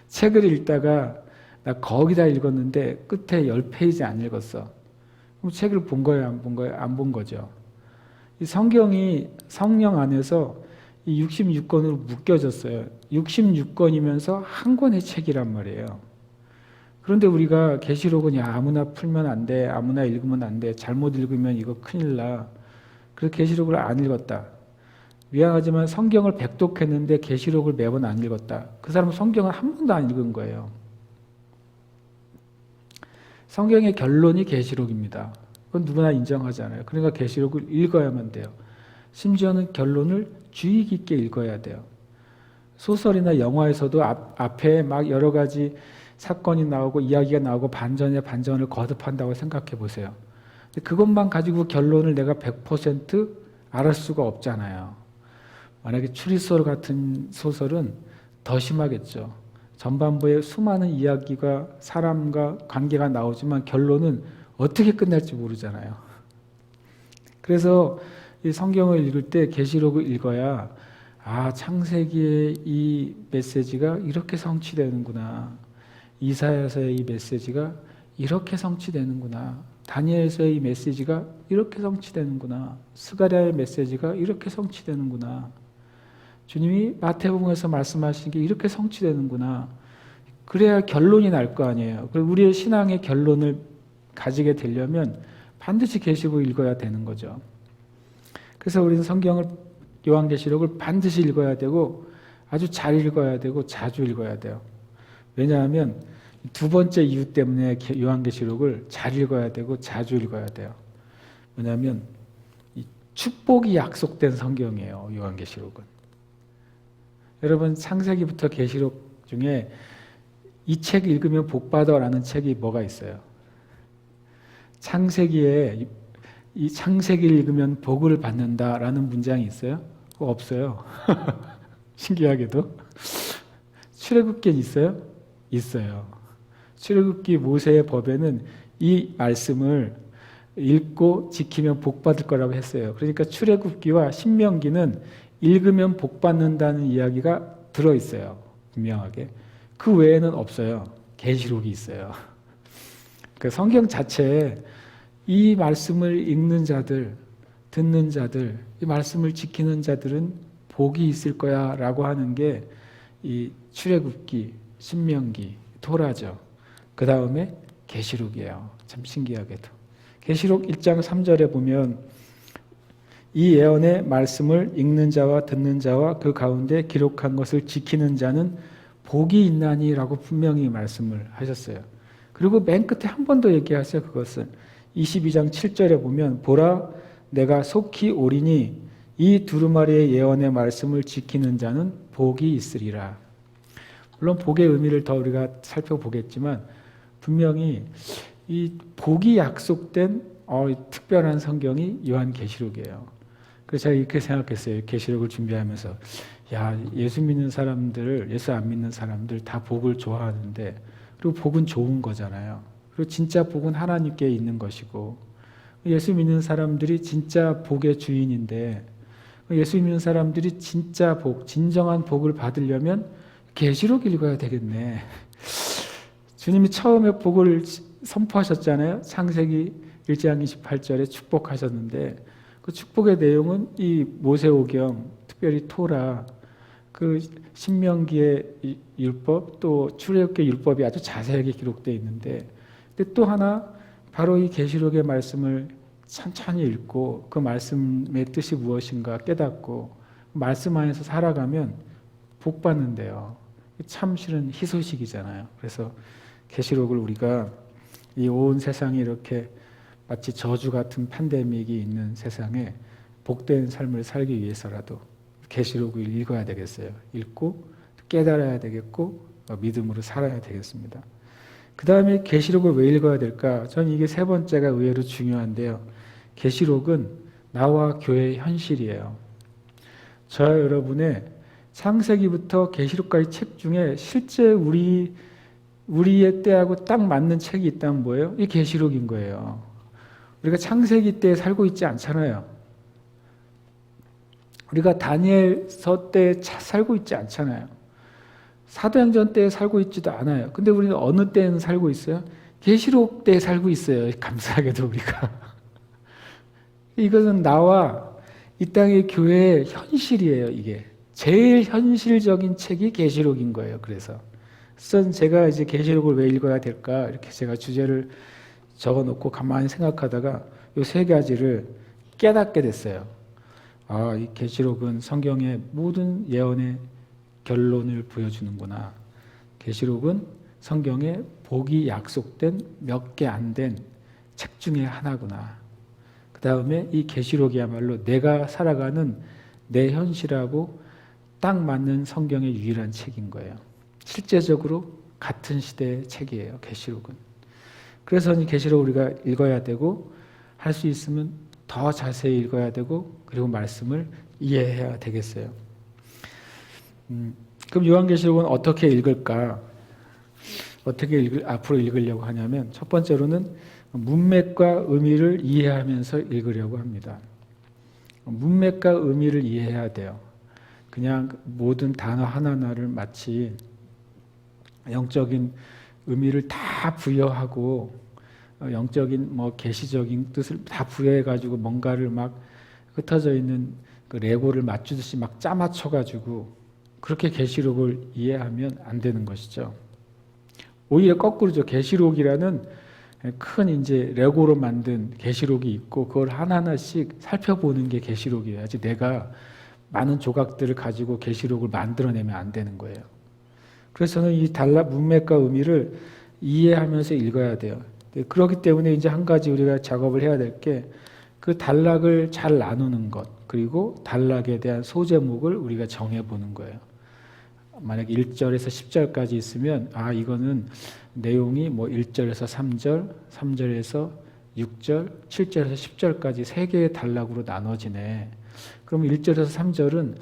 책을 읽다가 나 거기다 읽었는데 끝에 10페이지 안 읽었어. 그럼 책을 본 거예요, 안 본 거예요? 안 본 거죠. 이 성경이 성령 안에서 이 66권으로 묶여졌어요. 66권이면서 한 권의 책이란 말이에요. 그런데 우리가 계시록은 아무나 풀면 안 돼, 아무나 읽으면 안 돼, 잘못 읽으면 이거 큰일 나. 그래서 계시록을 안 읽었다. 미안하지만 성경을 백독했는데 계시록을 매번 안 읽었다. 그 사람은 성경을 한 번도 안 읽은 거예요. 성경의 결론이 계시록입니다. 그건 누구나 인정하잖아요. 그러니까 계시록을 읽어야만 돼요. 심지어는 결론을 주의 깊게 읽어야 돼요. 소설이나 영화에서도 앞에 막 여러 가지 사건이 나오고 이야기가 나오고 반전에 반전을 거듭한다고 생각해 보세요. 그것만 가지고 결론을 내가 100% 알을 수가 없잖아요. 만약에 추리소설 같은 소설은 더 심하겠죠. 전반부에 수많은 이야기가 사람과 관계가 나오지만 결론은 어떻게 끝날지 모르잖아요. 그래서 이 성경을 읽을 때 계시록을 읽어야 창세기의 이 메시지가 이렇게 성취되는구나. 이사야서의 이 메시지가 이렇게 성취되는구나. 다니엘서의 이 메시지가 이렇게 성취되는구나. 스가랴의 메시지가 이렇게 성취되는구나. 주님이 마태복음에서 말씀하신 게 이렇게 성취되는구나. 그래야 결론이 날 거 아니에요. 그리고 우리의 신앙의 결론을 가지게 되려면 반드시 계시록을 읽어야 되는 거죠. 그래서 우리는 성경을, 요한계시록을 반드시 읽어야 되고 아주 잘 읽어야 되고 자주 읽어야 돼요. 왜냐하면 두 번째 이유 때문에 요한계시록을 잘 읽어야 되고 자주 읽어야 돼요. 왜냐하면 이 축복이 약속된 성경이에요. 요한계시록은. 여러분 창세기부터 계시록 중에 이 책 읽으면 복받아라는 책이 뭐가 있어요? 창세기에 이 창세기를 읽으면 복을 받는다라는 문장이 있어요? 그거 없어요. 신기하게도. 출애굽기에 있어요? 있어요. 출애굽기 모세의 법에는 이 말씀을 읽고 지키면 복 받을 거라고 했어요. 그러니까 출애굽기와 신명기는 읽으면 복 받는다는 이야기가 들어있어요. 분명하게. 그 외에는 없어요. 계시록이 있어요. 그 성경 자체에 이 말씀을 읽는 자들, 듣는 자들, 이 말씀을 지키는 자들은 복이 있을 거야 라고 하는 게 이 출애굽기, 신명기, 토라죠. 그 다음에 계시록이에요. 참 신기하게도. 계시록 1장 3절에 보면 이 예언의 말씀을 읽는 자와 듣는 자와 그 가운데 기록한 것을 지키는 자는 복이 있나니라고 분명히 말씀을 하셨어요. 그리고 맨 끝에 한 번 더 얘기하세요. 그것은 22장 7절에 보면 보라 내가 속히 오리니 이 두루마리의 예언의 말씀을 지키는 자는 복이 있으리라. 물론 복의 의미를 더 우리가 살펴보겠지만 분명히 이 복이 약속된 특별한 성경이 요한계시록이에요. 그래서 제가 이렇게 생각했어요. 계시록을 준비하면서 예수 믿는 사람들, 예수 안 믿는 사람들 다 복을 좋아하는데 그리고 복은 좋은 거잖아요. 그리고 진짜 복은 하나님께 있는 것이고 예수 믿는 사람들이 진짜 복의 주인인데 예수 믿는 사람들이 진짜 복, 진정한 복을 받으려면 계시록 읽어야 되겠네. 주님이 처음에 복을 선포하셨잖아요. 창세기 1장 28절에 축복하셨는데 그 축복의 내용은 이 모세오경, 특별히 토라, 그 신명기의 율법, 또 출애굽기 율법이 아주 자세하게 기록되어 있는데, 근데 또 하나 바로 이 계시록의 말씀을 천천히 읽고 그 말씀의 뜻이 무엇인가 깨닫고 말씀 안에서 살아가면 복 받는데요. 참 실은 희소식이잖아요. 그래서 계시록을 우리가 이 온 세상이 이렇게 마치 저주 같은 팬데믹이 있는 세상에 복된 삶을 살기 위해서라도 계시록을 읽어야 되겠어요. 읽고 깨달아야 되겠고 믿음으로 살아야 되겠습니다. 그 다음에 계시록을 왜 읽어야 될까? 저는 이게 세 번째가 의외로 중요한데요. 계시록은 나와 교회의 현실이에요. 저와 여러분의 창세기부터 계시록까지 책 중에 실제 우리의 때하고 딱 맞는 책이 있다면 뭐예요? 이 계시록인 거예요. 우리가 창세기 때 살고 있지 않잖아요. 우리가 다니엘서 때 살고 있지 않잖아요. 사도행전 때 살고 있지도 않아요. 근데 우리는 어느 때는 살고 있어요? 계시록 때 살고 있어요. 감사하게도 우리가. 이것은 나와 이 땅의 교회의 현실이에요. 이게 제일 현실적인 책이 계시록인 거예요. 그래서 제가 이제 계시록을 왜 읽어야 될까 이렇게 제가 주제를 적어놓고 가만히 생각하다가 이 세 가지를 깨닫게 됐어요. 아, 이 계시록은 성경의 모든 예언의 결론을 보여주는구나. 계시록은 성경에 복이 약속된 몇 개 안 된 책 중에 하나구나. 그 다음에 이 계시록이야말로 내가 살아가는 내 현실하고 딱 맞는 성경의 유일한 책인 거예요. 실제적으로 같은 시대의 책이에요. 계시록은. 그래서 이 계시록을 우리가 읽어야 되고 할 수 있으면 더 자세히 읽어야 되고 그리고 말씀을 이해해야 되겠어요. 그럼 요한계시록은 어떻게 읽을까? 어떻게 앞으로 읽으려고 하냐면 첫 번째로는 문맥과 의미를 이해하면서 읽으려고 합니다. 문맥과 의미를 이해해야 돼요. 그냥 모든 단어 하나하나를 마치 영적인 의미를 다 부여하고 영적인 계시적인 뜻을 다 부여해 가지고 뭔가를 막 흩어져 있는 그 레고를 맞추듯이 막 짜맞춰 가지고 그렇게 계시록을 이해하면 안 되는 것이죠. 오히려 거꾸로죠. 계시록이라는 큰 이제 레고로 만든 계시록이 있고 그걸 하나하나씩 살펴보는 게 계시록이에요. 아직 내가 많은 조각들을 가지고 계시록을 만들어내면 안 되는 거예요. 그래서 저는 이 문맥과 의미를 이해하면서 읽어야 돼요. 그렇기 때문에 이제 한 가지 우리가 작업을 해야 될 게 그 단락을 잘 나누는 것, 그리고 단락에 대한 소제목을 우리가 정해보는 거예요. 만약 1절에서 10절까지 있으면 이거는 내용이 1절에서 3절, 3절에서 6절, 7절에서 10절까지 세 개의 단락으로 나눠지네. 그럼 1절에서 3절은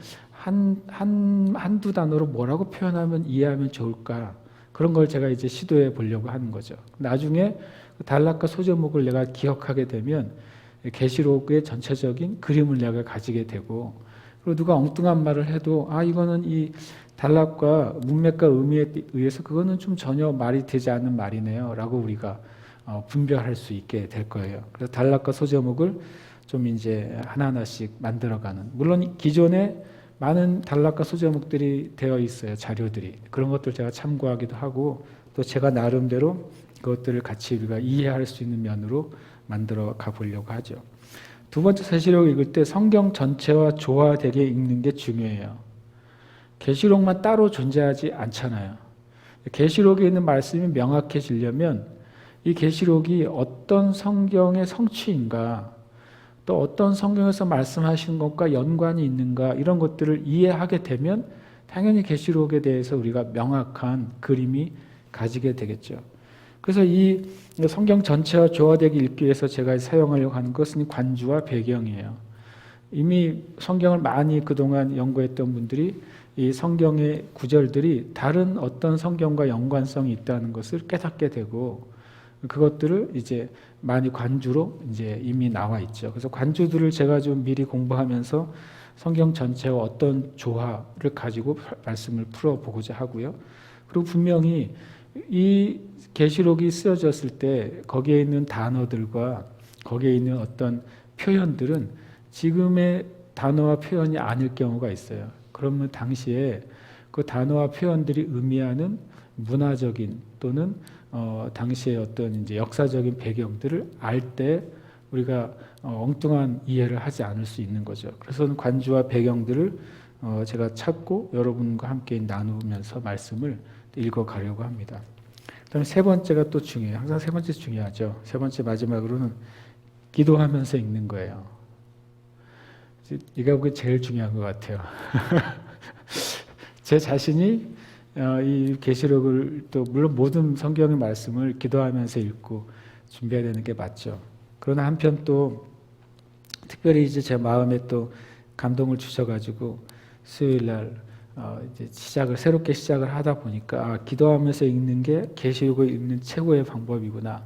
한두 단어로 뭐라고 표현하면 이해하면 좋을까? 그런 걸 제가 이제 시도해 보려고 하는 거죠. 나중에 단락과 소제목을 내가 기억하게 되면 계시록의 전체적인 그림을 내가 가지게 되고, 그리고 누가 엉뚱한 말을 해도 이거는 이 단락과 문맥과 의미에 의해서 그거는 좀 전혀 말이 되지 않는 말이네요 라고 우리가 분별할 수 있게 될 거예요. 그래서 단락과 소제목을 좀 이제 하나하나씩 만들어가는, 물론 기존에 많은 단락과 소제목들이 되어 있어요. 자료들이. 그런 것들 제가 참고하기도 하고 또 제가 나름대로 그것들을 같이 우리가 이해할 수 있는 면으로 만들어 가보려고 하죠. 두 번째, 계시록을 읽을 때 성경 전체와 조화되게 읽는 게 중요해요. 계시록만 따로 존재하지 않잖아요. 계시록에 있는 말씀이 명확해지려면 이 계시록이 어떤 성경의 성취인가, 또 어떤 성경에서 말씀하시는 것과 연관이 있는가, 이런 것들을 이해하게 되면 당연히 계시록에 대해서 우리가 명확한 그림이 가지게 되겠죠. 그래서 이 성경 전체와 조화되게 읽기 위해서 제가 사용하려고 하는 것은 관주와 배경이에요. 이미 성경을 많이 그동안 연구했던 분들이 이 성경의 구절들이 다른 어떤 성경과 연관성이 있다는 것을 깨닫게 되고, 그것들을 이제 많이 관주로 이제 이미 나와 있죠. 그래서 관주들을 제가 좀 미리 공부하면서 성경 전체와 어떤 조화를 가지고 말씀을 풀어보고자 하고요. 그리고 분명히 이 계시록이 쓰여졌을 때 거기에 있는 단어들과 거기에 있는 어떤 표현들은 지금의 단어와 표현이 아닐 경우가 있어요. 그러면 당시에 그 단어와 표현들이 의미하는 문화적인 또는 당시의 어떤 이제 역사적인 배경들을 알 때 우리가 엉뚱한 이해를 하지 않을 수 있는 거죠. 그래서 관주와 배경들을 제가 찾고 여러분과 함께 나누면서 말씀을 읽어가려고 합니다. 그다음에 세 번째가 또 중요해요. 항상 세 번째 중요하죠. 세 번째 마지막으로는 기도하면서 읽는 거예요. 이거 그게 제일 중요한 것 같아요. 제 자신이 이 계시록을 또 물론 모든 성경의 말씀을 기도하면서 읽고 준비해야 되는 게 맞죠. 그러나 한편 또 특별히 이제 제 마음에 또 감동을 주셔가지고 수요일 날 이제 새롭게 시작을 하다 보니까 기도하면서 읽는 게 계시록을 읽는 최고의 방법이구나.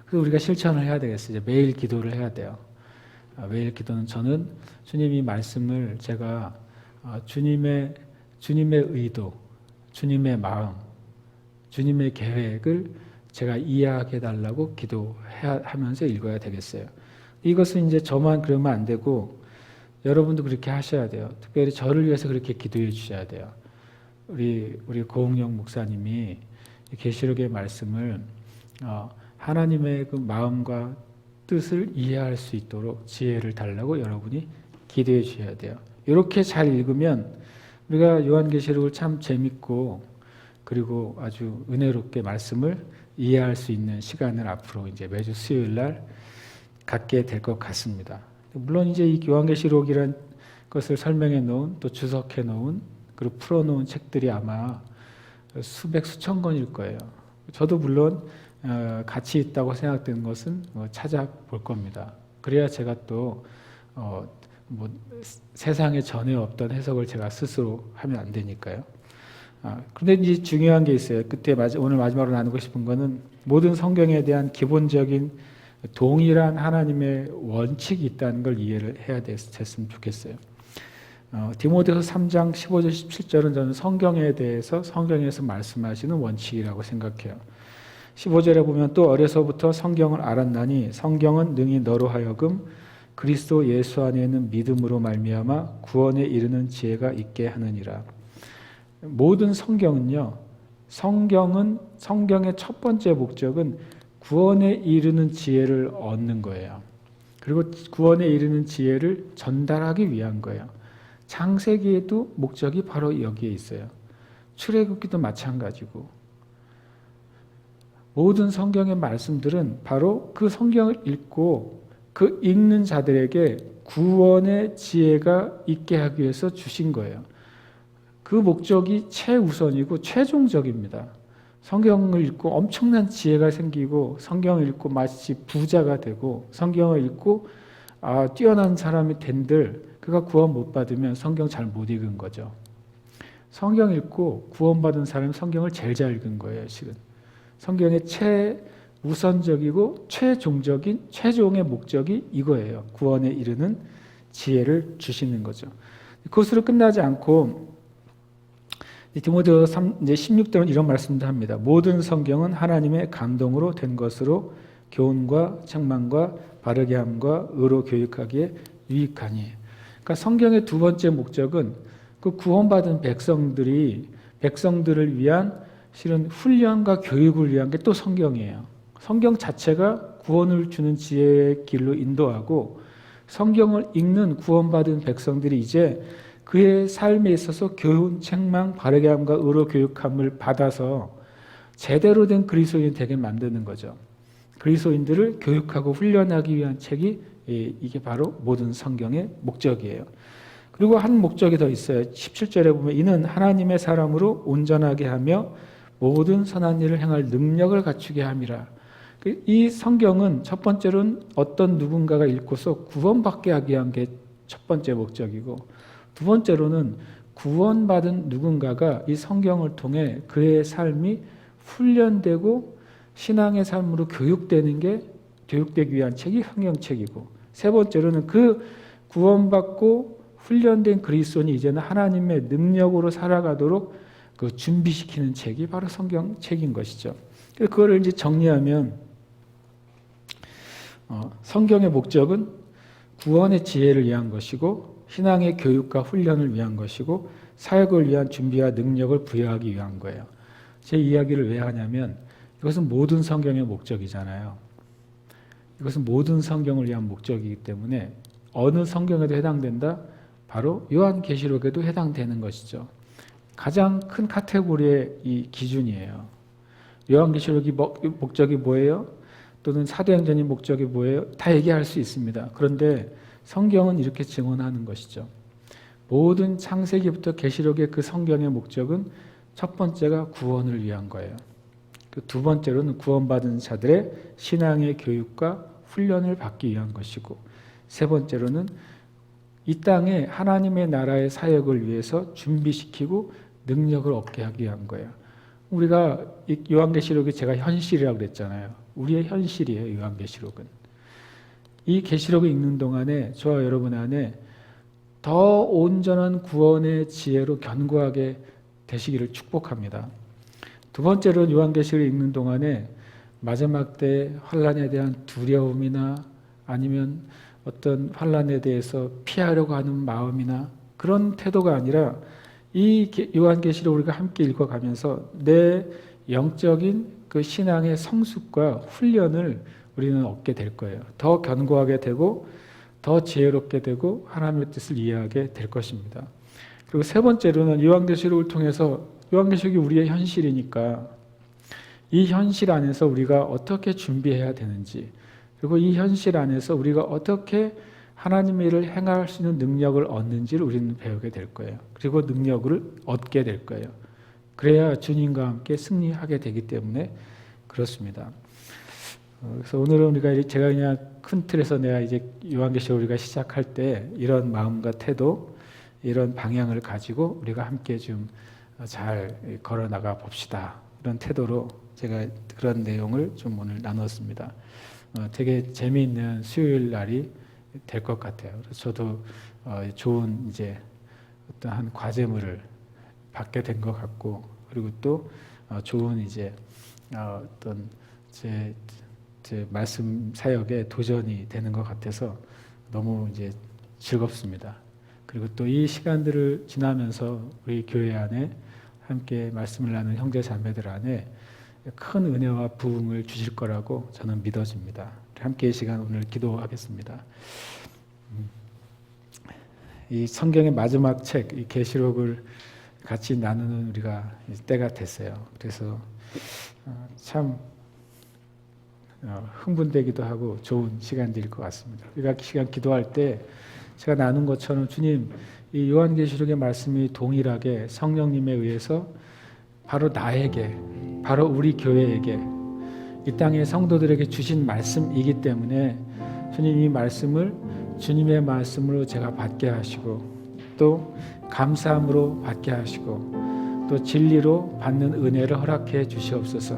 그래서 우리가 실천을 해야 되겠어요. 이제 매일 기도를 해야 돼요. 매일 기도는 저는 주님이 말씀을 제가 주님의 의도, 주님의 마음, 주님의 계획을 제가 이해하게 해달라고 기도하면서 읽어야 되겠어요. 이것은 이제 저만 그러면 안 되고 여러분도 그렇게 하셔야 돼요. 특별히 저를 위해서 그렇게 기도해 주셔야 돼요. 우리 고흥영 목사님이 계시록의 말씀을 하나님의 그 마음과 뜻을 이해할 수 있도록 지혜를 달라고 여러분이 기도해 주셔야 돼요. 이렇게 잘 읽으면 우리가 요한계시록을 참 재밌고 그리고 아주 은혜롭게 말씀을 이해할 수 있는 시간을 앞으로 이제 매주 수요일 날 갖게 될 것 같습니다. 물론 이제 이 요한계시록이라는 것을 설명해 놓은 또 주석해 놓은 그리고 풀어 놓은 책들이 아마 수백 수천 권일 거예요. 저도 물론 가치 있다고 생각되는 것은 찾아볼 겁니다. 그래야 제가 또 세상에 전에 없던 해석을 제가 스스로 하면 안 되니까요. 그런데 이제 중요한 게 있어요. 오늘 마지막으로 나누고 싶은 거는 모든 성경에 대한 기본적인 동일한 하나님의 원칙이 있다는 걸 이해를 해야 됐으면 좋겠어요. 디모데후서 3장 15절 17절은 저는 성경에 대해서 성경에서 말씀하시는 원칙이라고 생각해요. 15절에 보면 또 어려서부터 성경을 알았나니 성경은 능히 너로 하여금 그리스도 예수 안에 있는 믿음으로 말미암아 구원에 이르는 지혜가 있게 하느니라. 모든 성경은요. 성경의 첫 번째 목적은 구원에 이르는 지혜를 얻는 거예요. 그리고 구원에 이르는 지혜를 전달하기 위한 거예요. 창세기에도 목적이 바로 여기에 있어요. 출애굽기도 마찬가지고 모든 성경의 말씀들은 바로 그 성경을 읽고 그 읽는 자들에게 구원의 지혜가 있게 하기 위해서 주신 거예요. 그 목적이 최우선이고 최종적입니다. 성경을 읽고 엄청난 지혜가 생기고 성경을 읽고 마치 부자가 되고 성경을 읽고 뛰어난 사람이 된들 그가 구원 못 받으면 성경 잘 못 읽은 거죠. 성경 읽고 구원받은 사람은 성경을 제일 잘 읽은 거예요. 실은 성경의 최우선적이고 최종의 목적이 이거예요. 구원에 이르는 지혜를 주시는 거죠. 그것으로 끝나지 않고 디모데후서 16절은 이런 말씀도 합니다. 모든 성경은 하나님의 감동으로 된 것으로 교훈과 책망과 바르게 함과 의로 교육하기에 유익하니. 그러니까 성경의 두 번째 목적은 그 구원받은 백성들을 위한 실은 훈련과 교육을 위한 게 또 성경이에요. 성경 자체가 구원을 주는 지혜의 길로 인도하고 성경을 읽는 구원받은 백성들이 이제 그의 삶에 있어서 교훈, 책망, 바르게 함과 의로 교육함을 받아서 제대로 된 그리스도인이 되게 만드는 거죠. 그리스도인들을 교육하고 훈련하기 위한 책이 이게 바로 모든 성경의 목적이에요. 그리고 한 목적이 더 있어요. 17절에 보면 이는 하나님의 사람으로 온전하게 하며 모든 선한 일을 행할 능력을 갖추게 함이라. 이 성경은 첫 번째로는 어떤 누군가가 읽고서 구원받게 하기 위한 게 첫 번째 목적이고 두 번째로는 구원받은 누군가가 이 성경을 통해 그의 삶이 훈련되고 신앙의 삶으로 교육되기 위한 책이 성경책이고 세 번째로는 그 구원받고 훈련된 그리스도인이 이제는 하나님의 능력으로 살아가도록 그 준비시키는 책이 바로 성경책인 것이죠. 그거를 이제 정리하면 성경의 목적은 구원의 지혜를 위한 것이고 신앙의 교육과 훈련을 위한 것이고 사역을 위한 준비와 능력을 부여하기 위한 거예요. 제 이야기를 왜 하냐면 이것은 모든 성경의 목적이잖아요. 이것은 모든 성경을 위한 목적이기 때문에 어느 성경에도 해당된다? 바로 요한계시록에도 해당되는 것이죠. 가장 큰 카테고리의 이 기준이에요. 요한계시록이 목적이 뭐예요? 또는 사도행전의 목적이 뭐예요? 다 얘기할 수 있습니다. 그런데 성경은 이렇게 증언하는 것이죠. 모든 창세기부터 계시록의 그 성경의 목적은 첫 번째가 구원을 위한 거예요. 두 번째로는 구원받은 자들의 신앙의 교육과 훈련을 받기 위한 것이고, 세 번째로는 이 땅에 하나님의 나라의 사역을 위해서 준비시키고 능력을 얻게 하기 위한 거예요. 우리가 요한계시록이 제가 현실이라고 그랬잖아요. 우리의 현실이에요. 요한계시록은. 이 계시록을 읽는 동안에 저와 여러분 안에 더 온전한 구원의 지혜로 견고하게 되시기를 축복합니다. 두 번째로 요한계시록을 읽는 동안에 마지막 때 환난에 대한 두려움이나 아니면 어떤 환난에 대해서 피하려고 하는 마음이나 그런 태도가 아니라 이 요한계시록 우리가 함께 읽어가면서 내 영적인 그 신앙의 성숙과 훈련을 우리는 얻게 될 거예요. 더 견고하게 되고 더 지혜롭게 되고 하나님의 뜻을 이해하게 될 것입니다. 그리고 세 번째로는 요한계시록을 통해서 요한계시록이 우리의 현실이니까 이 현실 안에서 우리가 어떻게 준비해야 되는지, 그리고 이 현실 안에서 우리가 어떻게 하나님의 일을 행할 수 있는 능력을 얻는지를 우리는 배우게 될 거예요. 그리고 능력을 얻게 될 거예요. 그래야 주님과 함께 승리하게 되기 때문에 그렇습니다. 그래서 오늘은 제가 그냥 큰 틀에서 내가 이제 요한계시록 우리가 시작할 때 이런 마음과 태도, 이런 방향을 가지고 우리가 함께 좀 잘 걸어 나가 봅시다. 이런 태도로 제가 그런 내용을 좀 오늘 나눴습니다. 되게 재미있는 수요일 날이 될 것 같아요. 그래서 저도 좋은 이제 어떤 한 과제물을 받게 된 것 같고, 그리고 또 좋은 이제 어떤 제 말씀 사역에 도전이 되는 것 같아서 너무 이제 즐겁습니다. 그리고 또 이 시간들을 지나면서 우리 교회 안에 함께 말씀을 나누는 형제 자매들 안에 큰 은혜와 부흥을 주실 거라고 저는 믿어집니다. 함께 이 시간 오늘 기도하겠습니다. 이 성경의 마지막 책, 이 계시록을 같이 나누는 우리가 때가 됐어요. 그래서 참 흥분되기도 하고 좋은 시간들일 것 같습니다. 우리가 이 시간 기도할 때 제가 나눈 것처럼 주님, 이 요한계시록의 말씀이 동일하게 성령님에 의해서 바로 나에게, 바로 우리 교회에게, 이 땅의 성도들에게 주신 말씀이기 때문에 주님 이 말씀을 주님의 말씀으로 제가 받게 하시고 또 감사함으로 받게 하시고 또 진리로 받는 은혜를 허락해 주시옵소서.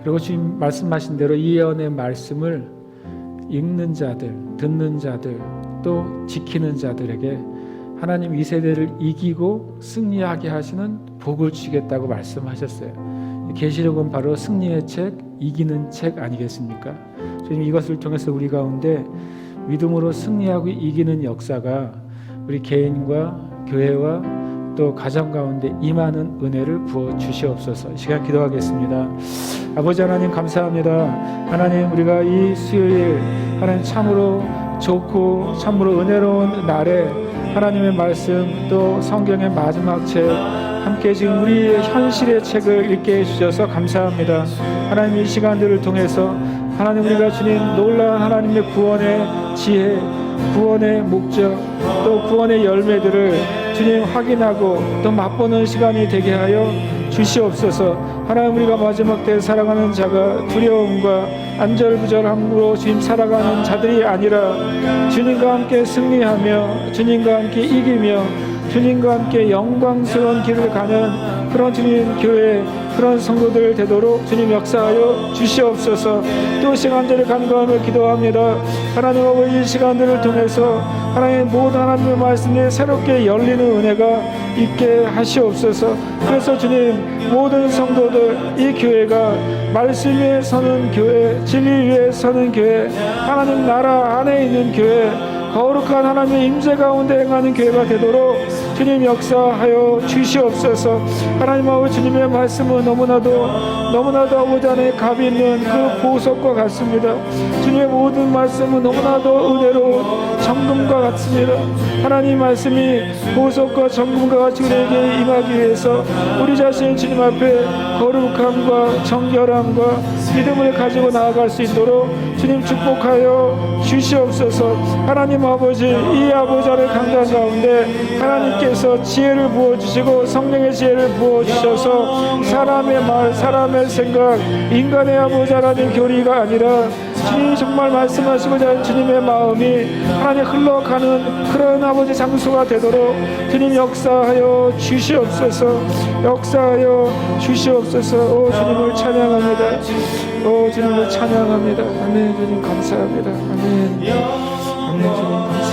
그리고 주님 말씀하신 대로 이 예언의 말씀을 읽는 자들, 듣는 자들, 또 지키는 자들에게 하나님 이 세대를 이기고 승리하게 하시는 복을 주시겠다고 말씀하셨어요. 계시록은 바로 승리의 책, 이기는 책 아니겠습니까? 주님 이것을 통해서 우리 가운데 믿음으로 승리하고 이기는 역사가 우리 개인과 교회와 또 가정 가운데 임하는 은혜를 부어 주시옵소서. 이 시간 기도하겠습니다. 아버지 하나님 감사합니다. 하나님 우리가 이 수요일 하나님 참으로 좋고 참으로 은혜로운 날에 하나님의 말씀 또 성경의 마지막 책 함께 지금 우리의 현실의 책을 읽게 해주셔서 감사합니다. 하나님 이 시간들을 통해서 하나님 우리가 주님 놀라운 하나님의 구원의 지혜, 구원의 목적 또 구원의 열매들을 주님 확인하고 또 맛보는 시간이 되게 하여 주시옵소서. 하나님 우리가 마지막 때 살아가는 자가 두려움과 안절부절함으로 주님 살아가는 자들이 아니라 주님과 함께 승리하며 주님과 함께 이기며 주님과 함께 영광스러운 길을 가는 그런 주님 교회 그런 성도들 되도록 주님 역사하여 주시옵소서. 또 시간들을 간구하며 기도합니다. 하나님 아버지 이 시간들을 통해서 하나님 모든 하나님의 말씀이 새롭게 열리는 은혜가 있게 하시옵소서. 그래서 주님 모든 성도들 이 교회가 말씀 위에 서는 교회, 진리 위에 서는 교회, 하나님 나라 안에 있는 교회, 거룩한 하나님의 임재 가운데 행하는 교회가 되도록 주님 역사하여 주시옵소서. 하나님 아버지 주님의 말씀은 너무나도 아버지 안에 값이 있는 그 보석과 같습니다. 주님의 모든 말씀은 너무나도 은혜로운 정금과 같습니다. 하나님 말씀이 보석과 정금과 같이 우리에게 임하기 위해서 우리 자신 주님 앞에 거룩함과 정결함과 믿음을 가지고 나아갈 수 있도록 주님 축복하여 주시옵소서. 하나님 아버지 이 아버지 안의 강단 가운데 하나님께서 지혜를 부어주시고 성령의 지혜를 부어주셔서 사람의 말 사람의 생각 인간의 아버지 하나님 교리가 아니라 주님이 정말 말씀하시고자 하는 주님의 마음이 하나님 흘러가는 그런 아버지 장소가 되도록 주님 역사하여 주시옵소서. 역사하여 주시옵소서. 오 주님을 찬양합니다. 오 주님을 찬양합니다. 아멘. 주님 감사합니다. 아멘. 아멘. 주님 감사합니다.